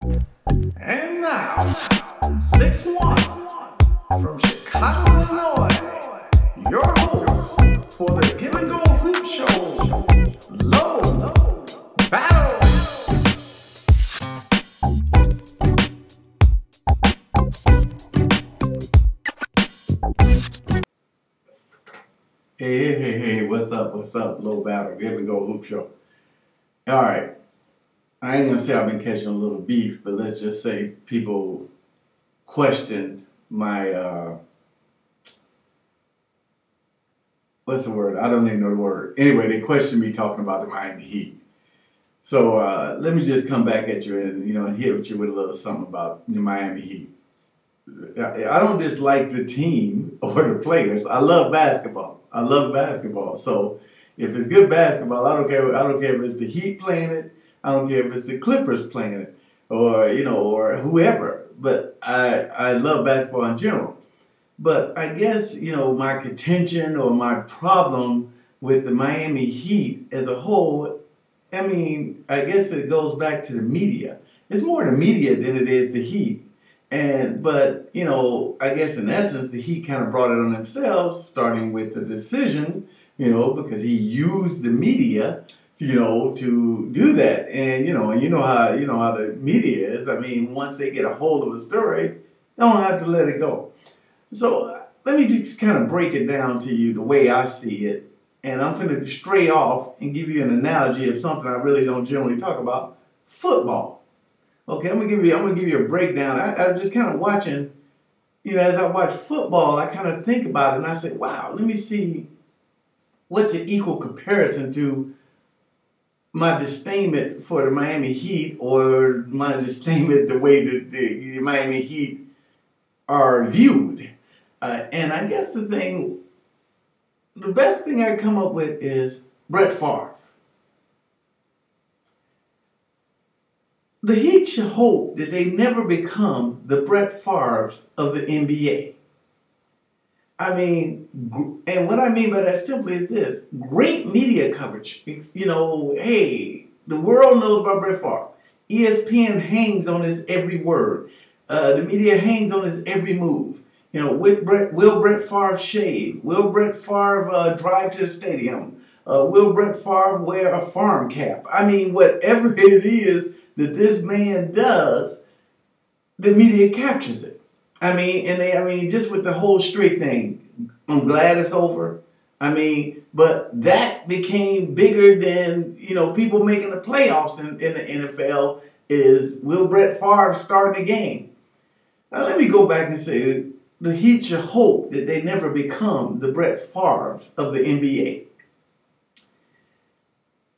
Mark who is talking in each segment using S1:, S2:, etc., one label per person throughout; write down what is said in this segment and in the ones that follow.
S1: And now, 6'1", from Chicago, Illinois, your host for the Give and Go Hoop Show, Low Battle. Hey, what's up, Low Battle, Give and Go Hoop Show. All right. I ain't gonna say I've been catching a little beef, but let's just say people question my, what's the word? I don't even know the word. Anyway, they question me talking about the Miami Heat. So let me just come back at you and hit you with a little something about the Miami Heat. I don't dislike the team or the players. I love basketball. So if it's good basketball, I don't care. I don't care if it's the Heat playing it. I don't care if it's the Clippers playing it, or whoever. But I love basketball in general. But I guess my contention or my problem with the Miami Heat as a whole, I guess it goes back to the media. It's more the media than it is the Heat. But I guess in essence, the Heat kind of brought it on themselves, starting with the decision, because he used the media, to do that. And you know how the media is. Once they get a hold of a story, they don't have to let it go. So let me just kind of break it down to you the way I see it. And I'm going to stray off and give you an analogy of something I really don't generally talk about: football. Okay, I'm gonna give you a breakdown. I'm just kind of watching, as I watch football, I kind of think about it and I say, wow, let me see what's an equal comparison to my disdainment for the Miami Heat, or my disdainment the way that the Miami Heat are viewed. And I guess the best thing I come up with is Brett Farve. The Heat should hope that they never become the Brett Favres of the NBA. And what I mean by that simply is this: great media coverage. Hey, the world knows about Brett Farve. ESPN hangs on his every word. The media hangs on his every move. Will Brett Favre shave? Will Brett Favre drive to the stadium? Will Brett Favre wear a farm cap? Whatever it is that this man does, the media captures it. Just with the whole streak thing, I'm glad it's over. But that became bigger than, people making the playoffs in the NFL is, will Brett Favre start the game? Now let me go back and say, the Heat should hope that they never become the Brett Favres of the NBA.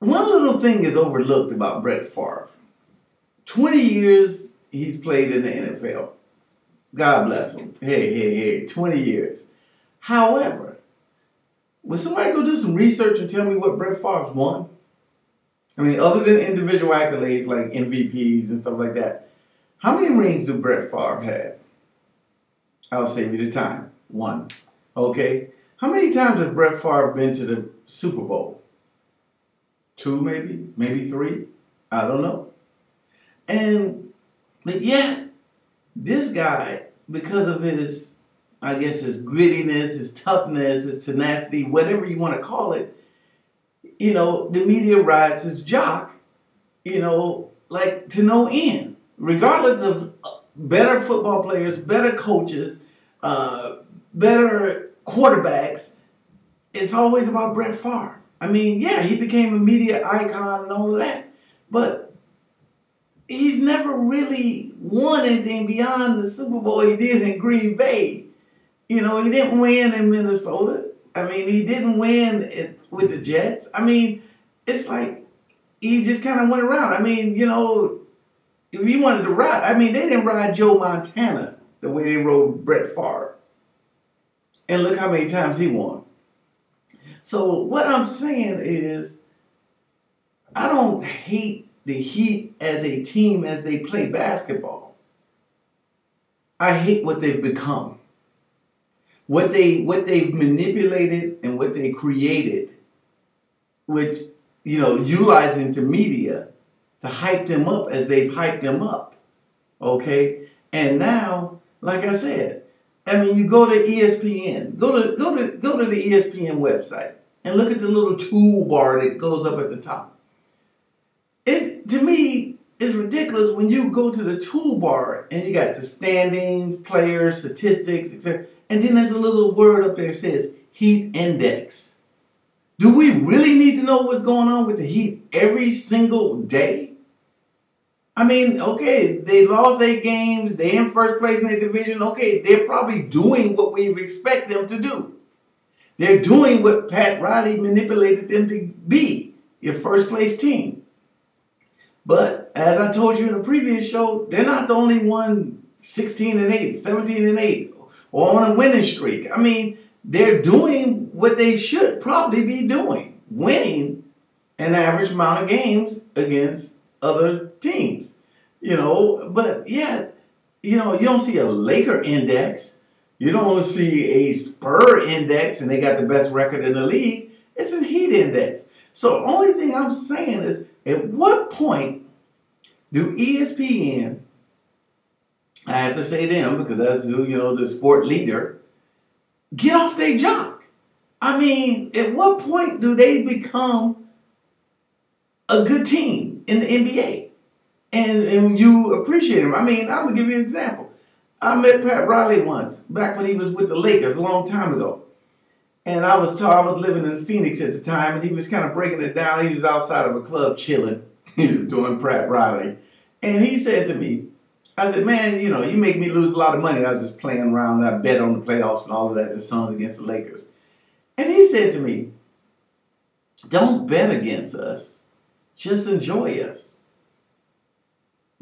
S1: One little thing is overlooked about Brett Favre. 20 years he's played in the NFL. God bless him. Hey, 20 years. However, will somebody go do some research and tell me what Brett Favre's won? Other than individual accolades like MVPs and stuff like that, how many rings do Brett Favre have? I'll save you the time. 1. Okay. How many times has Brett Favre been to the Super Bowl? 2 maybe? Maybe 3? I don't know. But yet, this guy, because of his grittiness, his toughness, his tenacity, whatever you want to call it, the media rides his jock, like to no end. Regardless of better football players, better coaches, better quarterbacks, it's always about Brett Favre. He became a media icon and all of that, but he's never really won anything beyond the Super Bowl he did in Green Bay. He didn't win in Minnesota. He didn't win with the Jets. It's like he just kind of went around. If you wanted to ride, they didn't ride Joe Montana the way they rode Brett Favre. And look how many times he won. So what I'm saying is, I don't hate the Heat as a team as they play basketball. I hate what they've become. What they've manipulated and what they created, which, utilizing the media to hype them up as they've hyped them up. Okay? And now, like I said, I mean, you go to ESPN, go to the ESPN website and look at the little toolbar that goes up at the top. It, to me, is ridiculous when you go to the toolbar and you got the standings, players, statistics, etc. And then there's a little word up there that says heat index. Do we really need to know what's going on with the Heat every single day? I mean, okay, they lost 8 games. They're in first place in their division. Okay, they're probably doing what we expect them to do. They're doing what Pat Riley manipulated them to be, your first place team. But as I told you in a previous show, they're not the only one 16-8, 17-8, or on a winning streak. I mean, they're doing what they should probably be doing, winning an average amount of games against other teams. You know, but yet, you know, you don't see a Laker index. You don't see a Spur index, and they got the best record in the league. It's a Heat index. So the only thing I'm saying is, at what point do ESPN, I have to say them because that's who, you know, the sport leader, get off their jock? I mean, at what point do they become a good team in the NBA? And you appreciate them. I mean, I'm going to give you an example. I met Pat Riley once, back when he was with the Lakers a long time ago. And I was living in Phoenix at the time, and he was kind of breaking it down. He was outside of a club chilling, doing Pat Riley. And he said to me, I said, man, you know, you make me lose a lot of money. I was just playing around. I bet on the playoffs and all of that, the Suns against the Lakers. And he said to me, don't bet against us. Just enjoy us.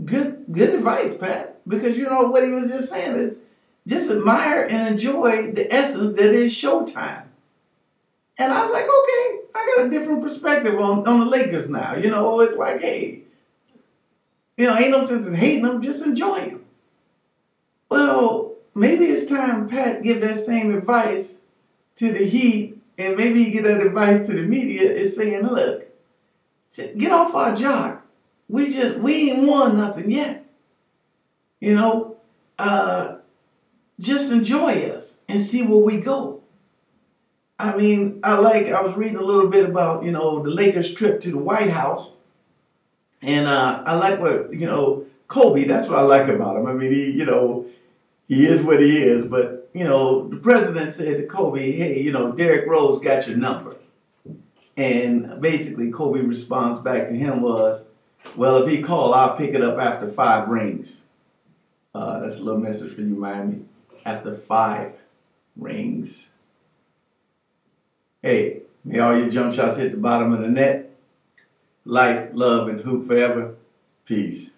S1: Good advice, Pat. Because you know what he was just saying is just admire and enjoy the essence that is Showtime. And I was like, okay, I got a different perspective on the Lakers now. You know, it's like, hey, you know, ain't no sense in hating them, just enjoy them. Well, maybe it's time Pat give that same advice to the Heat, and maybe he give that advice to the media, is saying, look, get off our jock. We ain't won nothing yet. You know, just enjoy us and see where we go. I mean, I was reading a little bit about, you know, the Lakers' trip to the White House. And I like what, you know, Kobe, that's what I like about him. I mean, he is what he is. But, you know, the president said to Kobe, hey, you know, Derrick Rose got your number. And basically Kobe response back to him was, well, if he call, I'll pick it up after 5 rings. That's a little message for you, Miami. After 5 rings. Hey, may all your jump shots hit the bottom of the net. Life, love, and hoop forever. Peace.